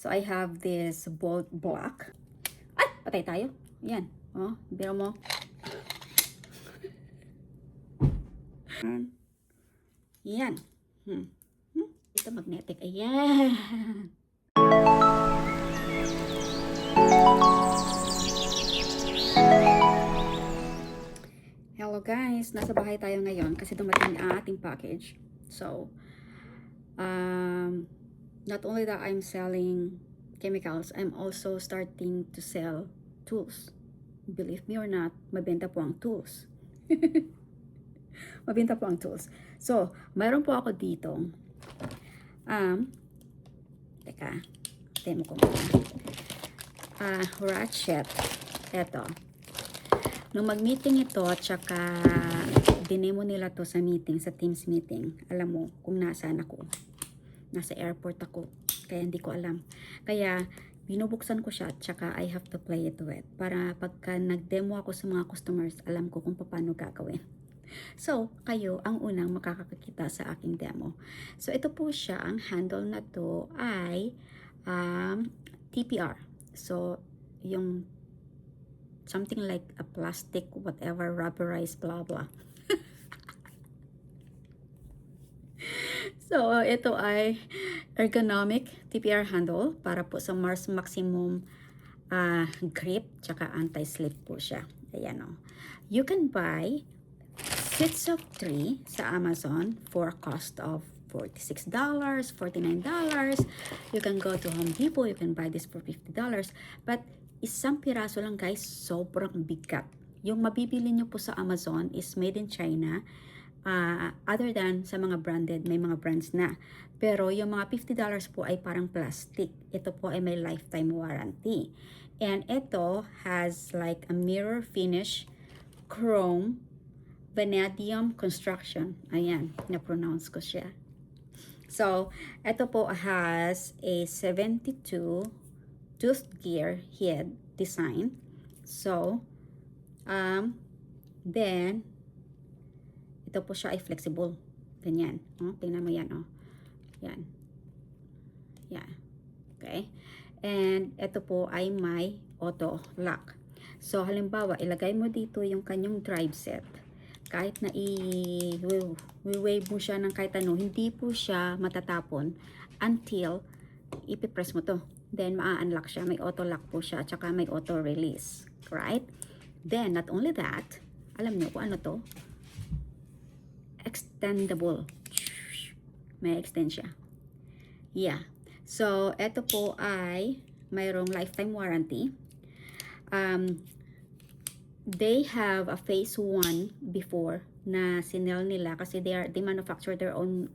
So, I have this bold black. Ay! Patay tayo. Yan. Oh, biro mo. Yan. Ito magnetic. Ayan. Hello guys, nasa bahay tayo ngayon kasi dumating ang ating package. So, not only that I'm selling chemicals, I'm also starting to sell tools. Believe me or not, mabenta po ang tools. Mabenta po ang tools. So, mayroon po ako dito. Teka, demo ko muna. Ratchet. Eto. Nung mag-meeting ito, tsaka dinemo nila to sa meeting, sa Teams meeting. Alam mo kung nasaan ako. Nasa airport ako. Kaya hindi ko alam. Kaya binubuksan ko siya, tsaka I have to play it with. Para pagka nag-demo ako sa mga customers, alam ko kung paano gagawin. So, kayo ang unang makakakita sa aking demo. So, ito po siya. Ang handle na to ay TPR. So, yung something like a plastic, whatever, rubberized, blah, blah. So, ito ay ergonomic TPR handle para po sa Mars Maximum grip, tsaka anti-slip po siya. Ayan o. You can buy sets of 3 sa Amazon for a cost of $46, $49. You can go to Home Depot, you can buy this for $50. But isang piraso lang guys, sobrang bigat. Yung mabibili nyo po sa Amazon is made in China. Other than sa mga branded, may mga brands na. Pero yung mga $50 po ay parang plastic. Ito po ay may lifetime warranty. And ito has like a mirror finish, chrome, vanadium construction. Ayan, na-pronounce ko siya. So, ito po has a 72 tooth gear head design. So, then, ito po siya ay flexible. Ganyan. Oh, tingnan mo yan. Oh. Yan. Yan. Okay. And, ito po ay may auto lock. So, halimbawa, ilagay mo dito yung kanyang drive set. Kahit na i-wave mo siya ng kahit ano, hindi po siya matatapon until ipipress mo to. Then, maa-unlock siya. May auto-lock po siya. Tsaka may auto-release. Right? Then, not only that, alam nyo kung ano to? Extendable. May extend siya. Yeah. So, ito po ay mayroong lifetime warranty. They have a phase 1 before na sinel nila kasi they manufacture their own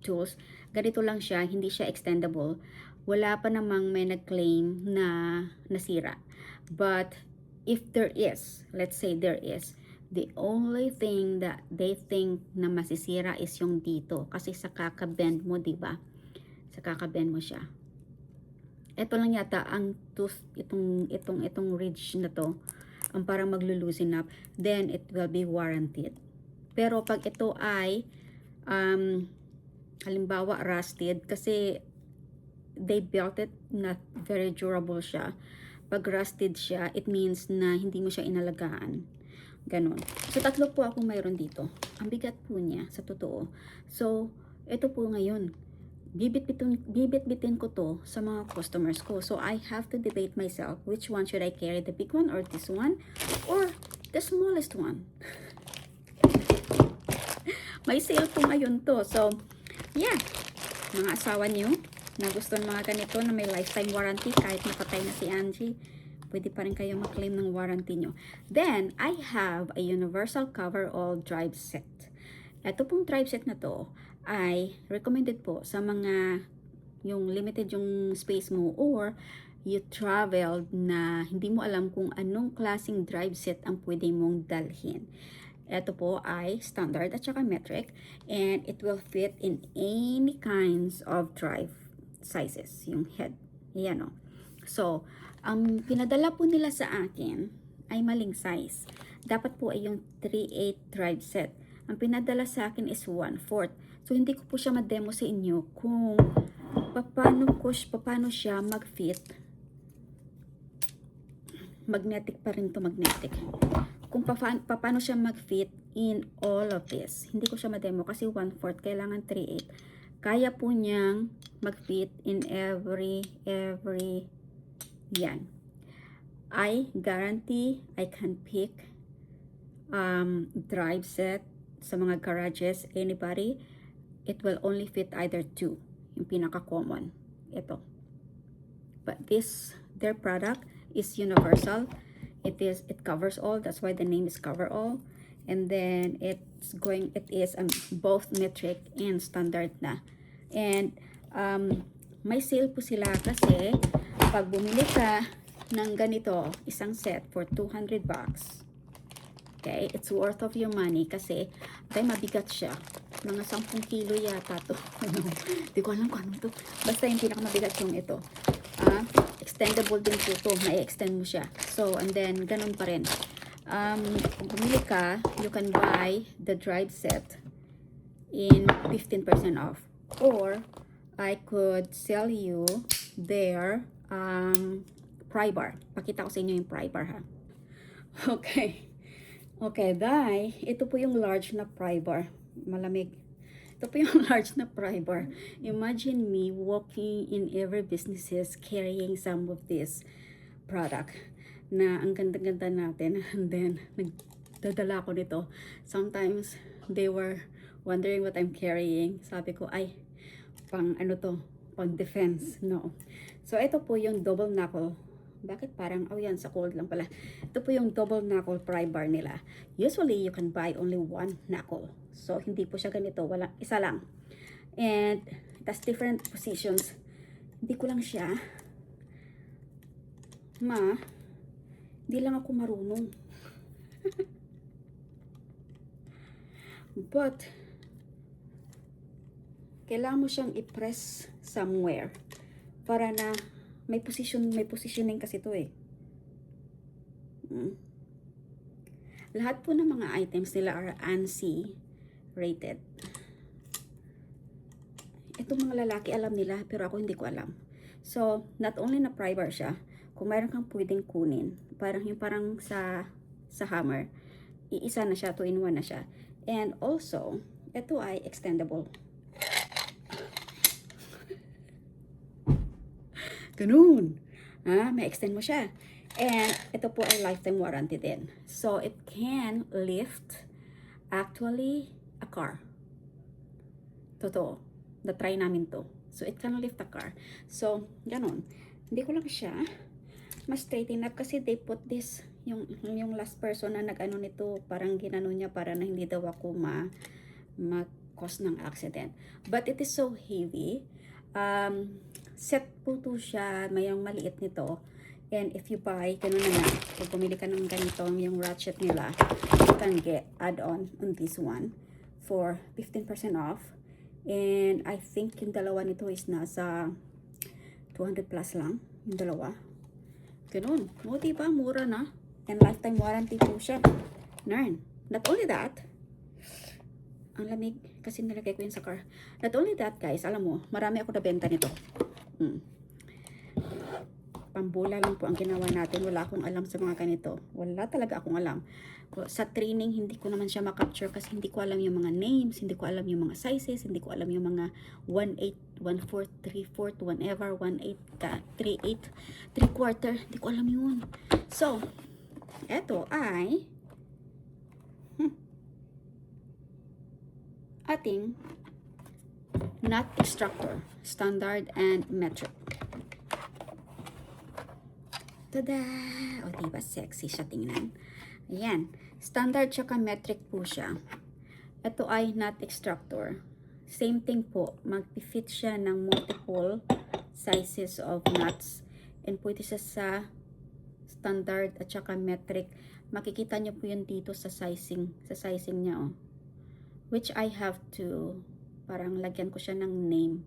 tools. Ganito lang siya, hindi siya extendable. Wala pa namang may nag-claim na nasira. But if there is, let's say there is, the only thing that they think na masisira is yung dito. Kasi sa kakabend mo, diba? Sa kakabend mo siya. Ito lang yata ang tooth, itong ridge na to, ang parang maglulusin up, then it will be warranted. Pero pag ito ay, halimbawa rusted, kasi they built it, not very durable siya. Pag rusted siya, it means na hindi mo siya inalagaan. Ganon. So, 3 po akong mayroon dito. Ang bigat po niya, sa totoo. So, ito po ngayon. Bibit-bitin ko to sa mga customers ko. So, I have to debate myself, which one should I carry? The big one or this one? Or the smallest one? May sale po ngayon to. So, yeah. Mga asawa niyo na gusto ng mga ganito na may lifetime warranty, kahit napatay na si Angie, pwede pa rin kayo maklaim ng warranty nyo. Then, I have a universal cover-all drive set. Ito pong drive set na to ay recommended po sa mga yung limited yung space mo or you traveled na hindi mo alam kung anong klaseng drive set ang pwede mong dalhin. Ito po ay standard at saka metric and it will fit in any kinds of drive sizes, yung head. Yan o. So, ang pinadala po nila sa akin ay maling size. Dapat po ay yung 3/8 drive set. Ang pinadala sa akin is 1/4. So, hindi ko po siya ma-demo sa inyo kung paano siya mag-fit. Magnetic pa rin to, magnetic. Kung paano siya mag-fit in all of this. Hindi ko siya ma-demo kasi 1/4, kailangan 3/8. Kaya po niyang mag-fit in every yan. I guarantee I can pick drive set sa mga garages, anybody, it will only fit either 2, yung pinaka-common, ito. But their product is universal. It covers all, that's why the name is cover all. And then it is both metric and standard na. And may sale po sila kasi pag bumili ka ng ganito, isang set for 200 bucks. Okay, it's worth of your money kasi mabigat siya. Mga 10 kilo yata to. Hindi ko alam kung ano to. Basta yung pinakamabigat yung ito. Extendable din po to. May extend mo siya. So, and then, ganun pa rin. Kung bumili ka, you can buy the drive set in 15% off. Or, I could sell you their pry bar. Pakita ko sa inyo yung pry bar, ha. Okay. Okay, dahil ito po yung large na pry bar. Malamig. Ito po yung large na pry bar. Imagine me walking in every businesses carrying some of this product na ang ganda-ganda natin. And then, nagdadala ko nito. Sometimes, they were wondering what I'm carrying. Sabi ko, ay, pang ano to? Pang defense. No. So, ito po yung double knuckle. Bakit parang, oh yan, sa cold lang pala. Ito po yung double knuckle pry bar nila. Usually, you can buy only one knuckle. So, hindi po siya ganito. Wala, isa lang. And, it has different positions. Hindi ko lang siya hindi lang ako marunong. But, kailangan mo siyang i-press somewhere para na may positioning kasi to eh. Lahat po ng mga items nila are ANSI rated. Itong mga lalaki alam nila, pero ako hindi ko alam. So, not only na pry bar siya, kung mayroon kang pwedeng kunin, parang sa hammer, iisa na siya, 2-in-1 na siya. And also, ito ay extendable. Ganun. May extend mo siya. And ito po ay lifetime warranty din. So, it can lift actually a car. Totoo. Na-try namin to. So, it can lift a car. So, ganun. Hindi ko lang siya ma-straighten up kasi they put this, yung last person na nag-ano nito, parang ginano niya para na hindi daw ako ma-cause ng accident. But it is so heavy. Set po to siya, mayang maliit nito. And if you buy, ganun na lang. Kung pumili ka ng ganito, yung ratchet nila, you can get add-on on this one for 15% off. And I think yung dalawa nito is nasa 200 plus lang. Yung dalawa. Ganun. O, diba? Mura na. And lifetime warranty po siya. Narn. Not only that, ang lamig kasi nilagay ko yun sa car. Not only that, guys, alam mo, marami ako nabenta nito. Pambula lang po ang ginawa natin. Wala akong alam sa mga ganito. Wala talaga akong alam. Sa training, hindi ko naman siya makapture kasi hindi ko alam yung mga names, hindi ko alam yung mga sizes, hindi ko alam yung mga 1/8, 1/4, 3/4, whenever, 1/8, 3/8, 3/4, hindi ko alam yun. So, eto ay ating nut extractor, standard and metric. Tada! O, diba? Sexy siya tingnan. Ayan. Standard tsaka metric po siya. Ito ay nut extractor. Same thing po. Mag-fit siya ng multiple sizes of nuts. And pwede siya sa standard at tsaka metric. Makikita nyo po yun dito sa sizing. Sa sizing niya, oh. Which I have to, parang lagyan ko siya ng name.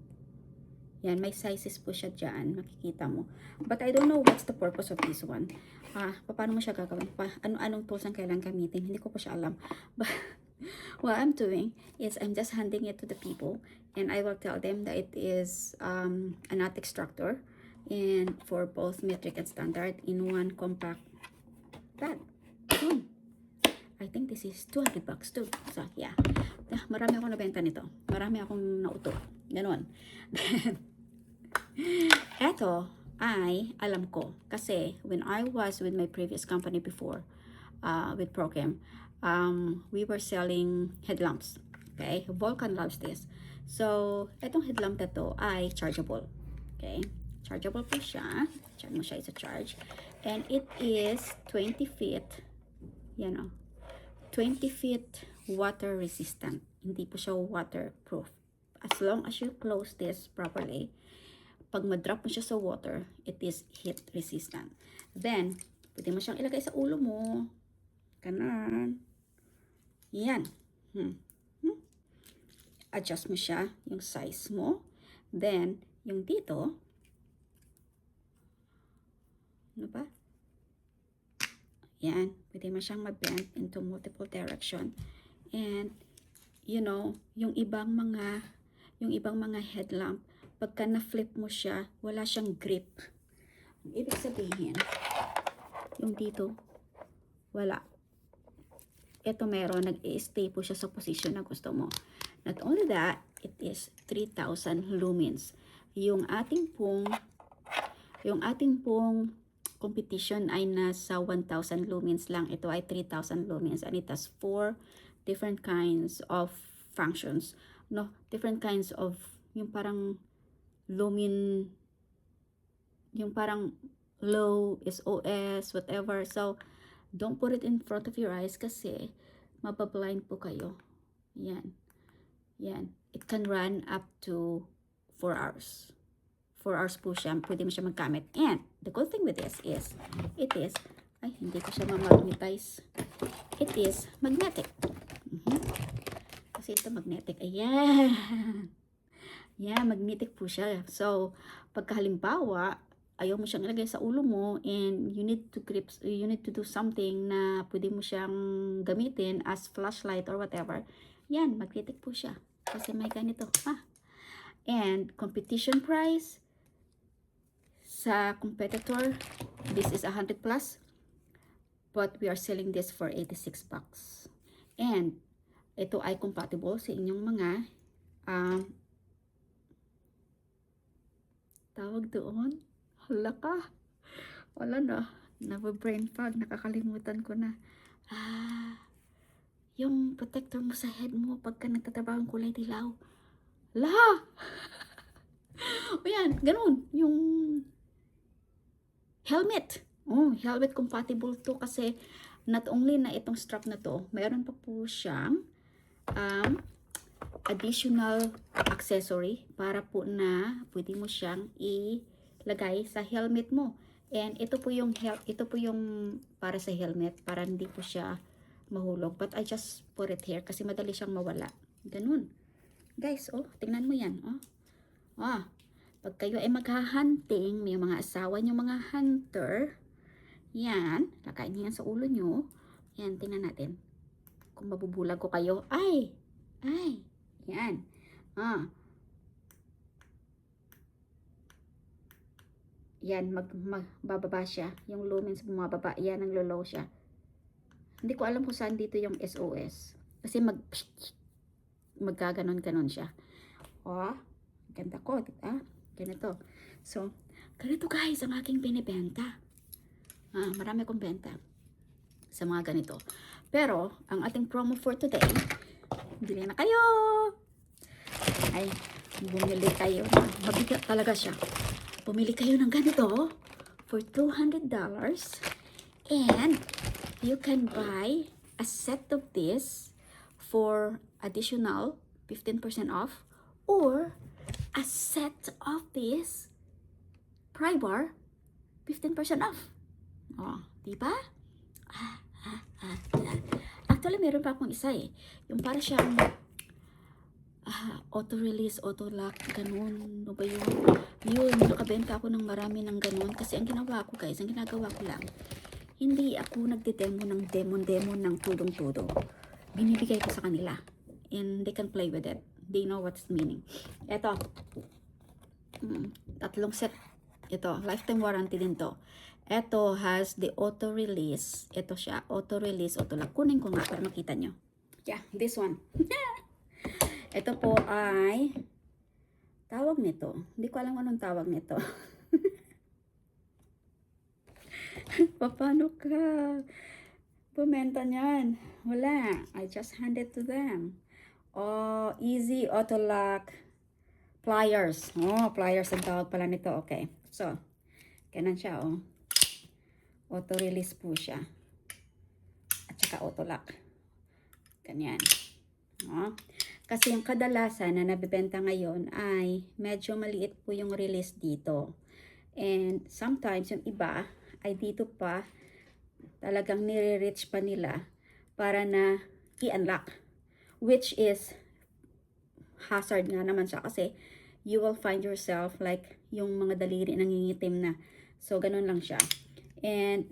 Yan, may sizes po siya dyan. Makikita mo. But I don't know what's the purpose of this one. Paano mo siya gagawin? Anong tools ang kailangan gamitin? Hindi ko pa siya alam. But what I'm doing is I'm just handing it to the people. and I will tell them that it is a knot extractor, and for both metric and standard in one compact bag. Yun. I think this is 200 bucks too. So, yeah. Marami akong nabenta nito. Marami akong nauto. Ganon. Eto ay alam ko. Kasi when I was with my previous company before, with Prochem, we were selling headlamps. Okay? Vulcan loves this. So, etong headlamp na to ay chargeable. Okay? Chargeable po siya. Diyan mo siya isa-charge. And it is 20 feet. Yan o. 20 feet water resistant. Hindi po siya waterproof. As long as you close this properly, pag ma-drop mo siya sa water, it is heat resistant. Then, pwede mo siyang ilagay sa ulo mo. Kanan. Yan. Adjust mo siya, yung size mo. Then, yung dito, ano ba? Yan. Pwede mo siyang ma-bend into multiple direction. And, you know, yung ibang mga headlamp, pagka na-flip mo siya, wala siyang grip. Ang ibig sabihin, yung dito, wala. Ito meron, nag-i-stay po siya sa position na gusto mo. Not only that, it is 3,000 lumens. Yung ating pong competition ay nasa 1,000 lumens lang. Ito ay 3,000 lumens, and it has 4 different kinds of functions. No, different kinds of yung parang lumen, yung parang low, SOS, whatever. So, don't put it in front of your eyes kasi mabablind po kayo. Yan. Yan. It can run up to 4 hours. 4 hours po siya. Pwede mo siya magkamit. And the good thing with this is, it is, ay, hindi ko siya ma-magnetize. It is magnetic. Kasi ito magnetic. Ayan. Yeah, magnetic po siya. So, pagka halimbawa, ayaw mo siyang ilagay sa ulo mo and you need to do something na pwede mo siyang gamitin as flashlight or whatever, yan, magnetic po siya. Kasi may ganito. And competition price sa competitor, this is 100 plus, but we are selling this for 86 bucks. And ito ay compatible sa inyong mga tawag doon. Hala ka. Wala na. Brain fog. Nakakalimutan ko na. Yung protector mo sa head mo pagka nagtatrabaho ng kulay dilaw. La! O yan, ganun. Yung helmet. Oh, helmet compatible to kasi not only na itong strap na to, mayroon pa po siyang additional accessory para po na pwede mo siyang ilagay sa helmet mo. And ito po yung para sa helmet, para hindi po siya mahulog. But I just put it here kasi madali siyang mawala. Ganun. Guys, oh, tingnan mo yan. Pag kayo ay maghahunting, may mga asawa nyo, mga hunter, yan, lakain nyo yan sa ulo nyo. Yan, tingnan natin. Kung mabubulag ko kayo, ay, yan. Yan, magbababa siya. Yung lumens bumababa, yan, ang low siya. Hindi ko alam kung saan dito yung SOS. Kasi maggaganon-ganon siya. Ganda ko, diba? Ganito. So, ganito guys, ang aking binibenta. Marami akong benta sa mga ganito. Pero, ang ating promo for today, bili na kayo! Ay, bumili kayo. Mabigat talaga siya. Bumili kayo ng ganito for $200 and you can buy a set of this for additional 15% off or a set of this pry bar 15% off. Diba? Actually, meron pa akong isa yung para siyang auto-release, auto-lock, ganun. Ano ba yun? Yun, nakabenta ako ng marami ng ganun. Kasi ang ginagawa ko guys, ang ginagawa ko lang, hindi ako nagde-demo ng demon ng tudong-tudo. Binibigay ko sa kanila. And they can play with it. they know what's meaning. Ito, tatlong set. Ito, lifetime warranty din to. Ito has the auto release. Ito siya, auto release, auto lock. Kunin ko nga para makita nyo. Yeah, this one. Ito po ay tawag nito. Hindi ko alam anong tawag nito. Paano ka bumenta niyan? Wala. I just handed to them. Oh, easy auto lock pliers. Oh, pliers ang tawag pala nito. Okay. So, ganun siya, oh. Auto release po siya. At saka auto lock. Ganyan. Oh. Kasi yung kadalasan na nabibenta ngayon ay medyo maliit po yung release dito. And sometimes yung iba ay dito pa talagang nire-reach pa nila para na i-unlock. Which is hazard nga naman siya kasi you will find yourself like yung mga daliri nangingitim na. So, ganun lang siya. And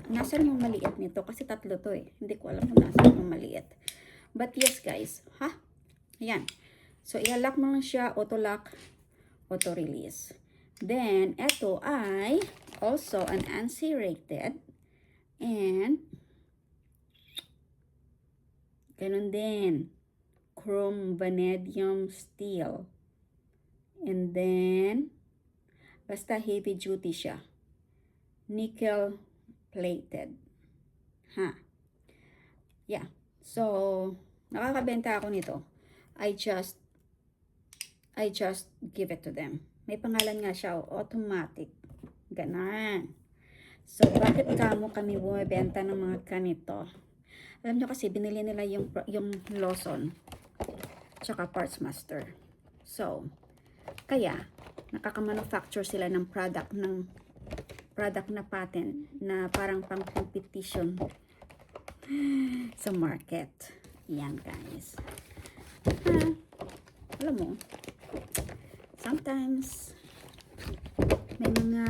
nasan yung maliit nito? Kasi tatlo to eh. Hindi ko alam kung nasan yung maliit. But yes guys, ha? Ayan. So, i-lock mo lang siya, auto lock, auto release. Then, ito ay also an ANSI-rated and ganun din, chrome vanadium steel. And then, basta heavy duty siya. Nickel plated. Ha? Yeah. So, nakakabenta ako nito. I just give it to them. May pangalan nga siya, automatic. Ganon. So, bakit kami bumibenta ng mga ganito? Alam nyo kasi, binili nila yung Lawson, tsaka Parts Master. So, kaya, nakaka-manufacture sila ng product na patent na parang pang competition sa market. Yan guys. Alam mo, sometimes may mga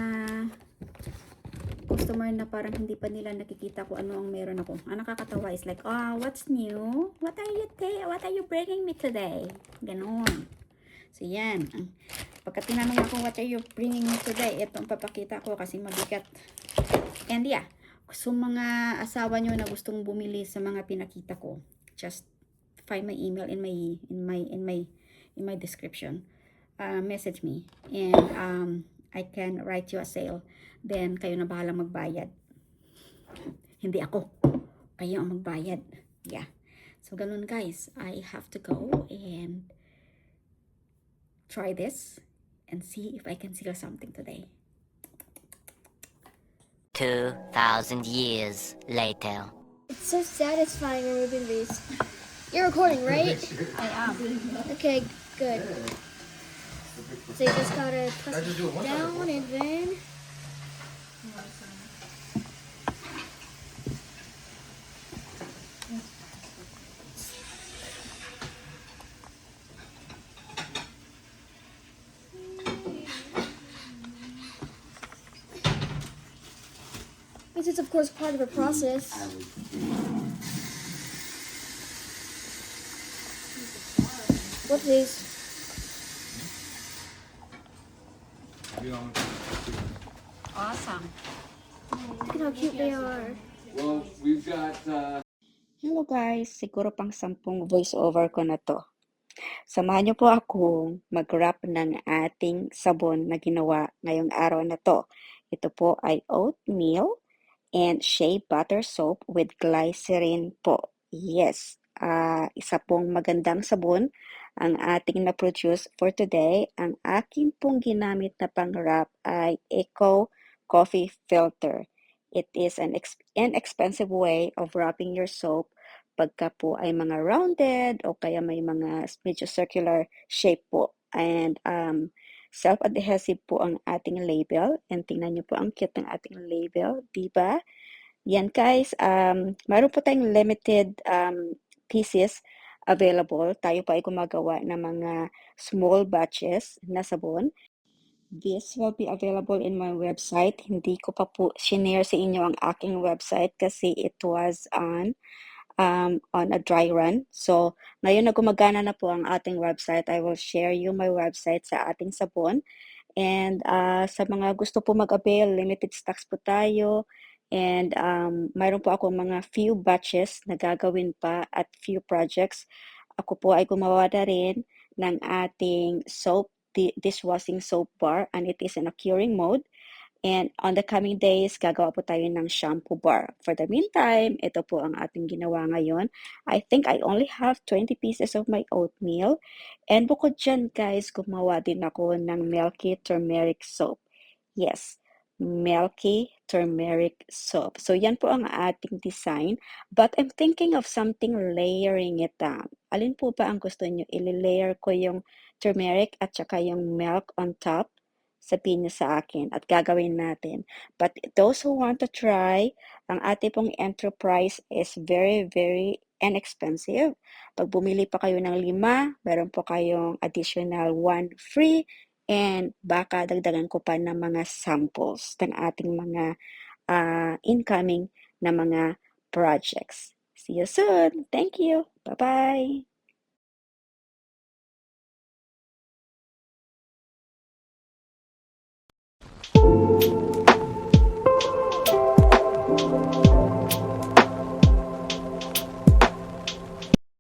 customer na parang hindi pa nila nakikita kung ano ang meron ako. Ang nakakatawa is like, oh, what's new? What are you bringing me today? Ganon. So, yan. Pagka tinanong ako, what are you bringing me today? Ito ang papakita ko kasi mabigat. And yeah, so mga asawa nyo na gustong bumili sa mga pinakita ko, just find my email in my description. Message me and I can write you a sale. Then kayo na bahala magbayad. Hindi ako. Kayo ang magbayad. Yeah. So ganun guys, I have to go and try this and see if I can sell something today. 2,000 years later. It's so satisfying removing these. You're recording, right? I am. Okay, good. So you just gotta press it down and then... This is of course part of a process. Whoopsies. Awesome. Look at how cute they are. Well, we've got Hello guys, siguro pang 10 voice over ko na to. Samahan niyo po akong mag-wrap ng ating sabon na ginawa ngayong araw na to. Ito po ay oatmeal and shea butter soap with glycerin po. Yes, isa pong magandang sabon ang ating na-produce for today. Ang aking pong ginamit na pang-wrap ay Eco Coffee Filter. It is an inexpensive way of wrapping your soap pagka po ay mga rounded o kaya may mga medyo circular shape po. And self-adhesive po ang ating label. And tingnan nyo po ang cute ng ating label, diba? Yan guys, meron po tayong limited pieces available. Tayo pa ay gumagawa ng mga small batches na sabon. This will be available in my website. Hindi ko pa po shinare sa inyo ang aking website kasi it was on on a dry run. So, ngayon na gumagana na po ang ating website, I will share you my website sa ating sabon. And sa mga gusto po mag-avail, limited stocks po tayo. And mayroon po ako mga few batches na gagawin pa at few projects. Ako po ay gumawa na rin ng ating soap, dishwashing soap bar, and it is in a curing mode. And on the coming days, gagawa po tayo ng shampoo bar. For the meantime, ito po ang ating ginawa ngayon. I think I only have 20 pieces of my oatmeal. And bukod dyan, guys, gumawa din ako ng Milky Turmeric Soap. Yes, Milky Turmeric Soap. So, yan po ang ating design. But I'm thinking of something layering it down. Alin po ba ang gusto nyo? I-layer ko yung turmeric at saka yung milk on top? Sabihin niyo sa akin at gagawin natin. But those who want to try, ang ating pong enterprise is very, very inexpensive. Pag bumili pa kayo ng 5, meron po kayong additional 1 free, and baka dagdagan ko pa ng mga samples ng ating mga incoming na mga projects. See you soon. Thank you. Bye-bye.